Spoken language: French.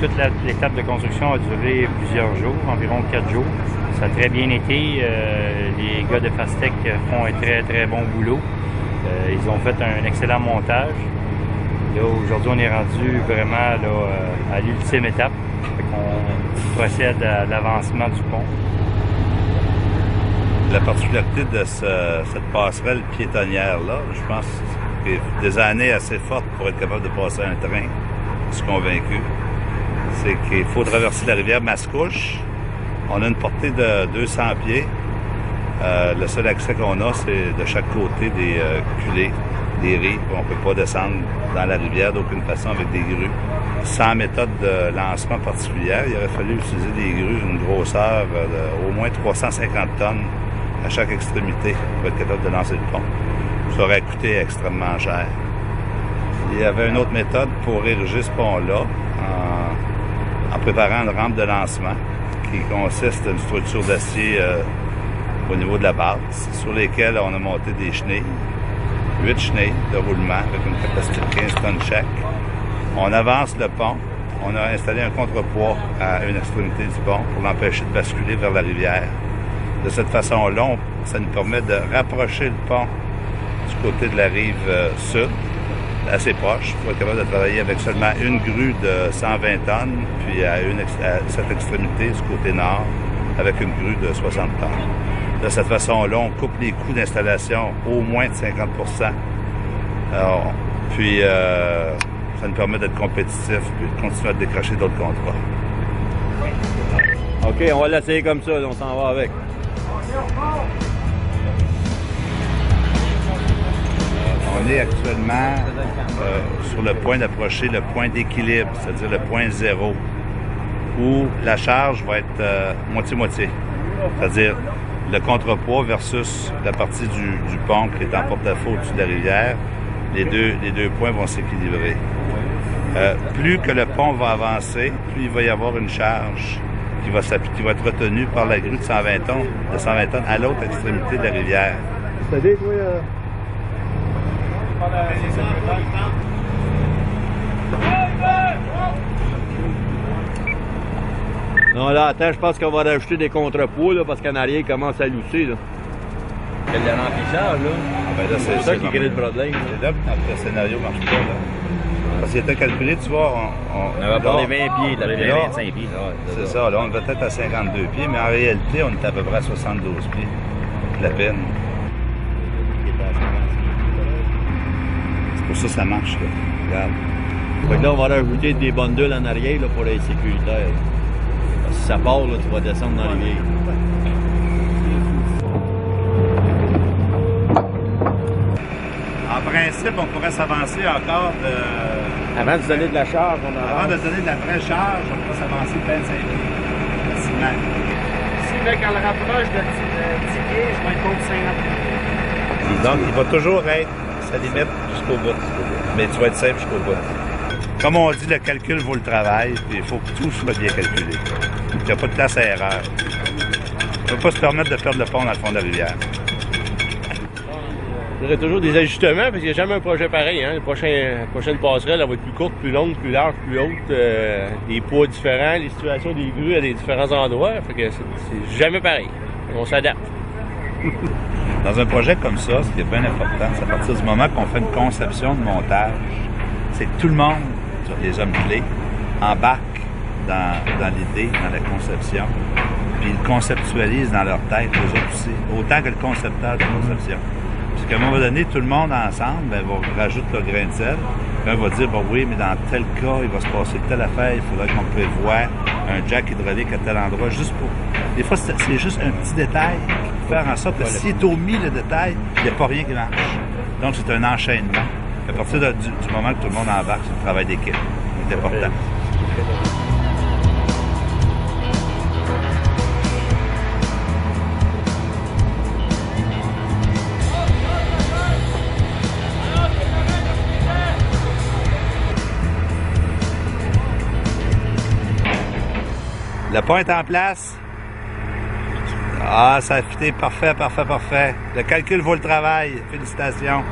Toute l'étape de construction a duré plusieurs jours, environ 4 jours. Ça a très bien été. Les gars de Fastec font un très bon boulot. Ils ont fait un excellent montage. Aujourd'hui, on est rendu vraiment là, à l'ultime étape. On procède à l'avancement du pont. La particularité de cette passerelle piétonnière-là, je pense que des années assez fortes pour être capable de passer un train, je suis convaincu. C'est qu'il faut traverser la rivière Mascouche. On a une portée de 200 pieds. Le seul accès qu'on a, c'est de chaque côté des culées, des rives. On ne peut pas descendre dans la rivière d'aucune façon avec des grues. Sans méthode de lancement particulière, il aurait fallu utiliser des grues d'une grosseur d'au moins 350 tonnes à chaque extrémité pour être capable de lancer le pont. Ça aurait coûté extrêmement cher. Il y avait une autre méthode pour ériger ce pont-là, en préparant une rampe de lancement qui consiste à une structure d'acier au niveau de la base, sur lesquelles on a monté des chenilles, 8 chenilles de roulement avec une capacité de 15 tonnes chaque. On avance le pont, on a installé un contrepoids à une extrémité du pont pour l'empêcher de basculer vers la rivière. De cette façon-là, ça nous permet de rapprocher le pont du côté de la rive sud, assez proche, pour être capable de travailler avec seulement une grue de 120 tonnes, puis à cette extrémité, du côté nord, avec une grue de 60 tonnes. De cette façon-là, on coupe les coûts d'installation au moins de 50 puis ça nous permet d'être compétitifs, puis de continuer à décrocher d'autres contrats. OK, on va l'essayer comme ça, on s'en va avec. On est actuellement sur le point d'approcher le point d'équilibre, c'est-à-dire le point zéro, où la charge va être moitié-moitié. C'est-à-dire le contrepoids versus la partie du pont qui est en porte-à-faux au-dessus de la rivière. Les deux points vont s'équilibrer. Plus que le pont va avancer, plus il va y avoir une charge qui va être retenue par la grue de 120 tonnes à l'autre extrémité de la rivière. C'est-à-dire, toi, non, là, attends, je pense qu'on va rajouter des contrepoids, là, parce qu'en arrière, il commence à lousser, là. C'est le remplissage, là. Ah ben là, c'est ça qui crée le problème. C'est là que notre scénario marche pas, là. Parce qu'il était calculé, tu vois, on avait parlé 20 pieds, là, 25 pieds. C'est ça, là, on devait être à 52 pieds, mais en réalité, on est à peu près à 72 pieds. La peine. C'est pour ça que ça marche, là. Regarde. Donc là, on va rajouter des bundles en arrière, là, pour être sécuritaire. Parce que si ça part, là, tu vas descendre dans les vieilles. En principe, on pourrait s'avancer encore de... Avant de donner de la charge, Avant de donner de la vraie charge, on pourrait s'avancer de 25 pieds. Facilement. Ici, là, quand le rapproche de 10 pieds, je vais être contre 50 pieds. Donc, il va toujours être sa limite jusqu'au bout. Mais tu vas être safe jusqu'au bout. Comme on dit, le calcul vaut le travail, puis il faut que tout soit bien calculé. Il n'y a pas de place à erreur. On ne peut pas se permettre de perdre le pont dans le fond de la rivière. Il y aurait toujours des ajustements parce qu'il n'y a jamais un projet pareil. Hein? La prochaine passerelle, elle va être plus courte, plus longue, plus large, plus haute, des poids différents, les situations des grues à des différents endroits. Fait que c'est jamais pareil. On s'adapte. Dans un projet comme ça, ce qui est bien important, c'est à partir du moment qu'on fait une conception de montage, c'est que tout le monde, les hommes clés, embarquent dans l'idée, dans la conception, puis ils conceptualisent dans leur tête, eux autres aussi, autant que le concepteur de conception. Puis qu'à un moment donné, tout le monde ensemble va rajouter le grain de sel, puis on va dire, bon oui, mais dans tel cas, il va se passer telle affaire, il faudrait qu'on prévoie un jack hydraulique à tel endroit, juste pour... Des fois, c'est juste un petit détail pour faire en sorte que s'il est omis le détail, il n'y a pas rien qui marche. Donc, c'est un enchaînement. À partir du moment que tout le monde embarque, c'est un travail d'équipe. C'est important. Le pont est en place. Ah, ça a fité. Parfait, parfait, parfait. Le calcul vaut le travail. Félicitations.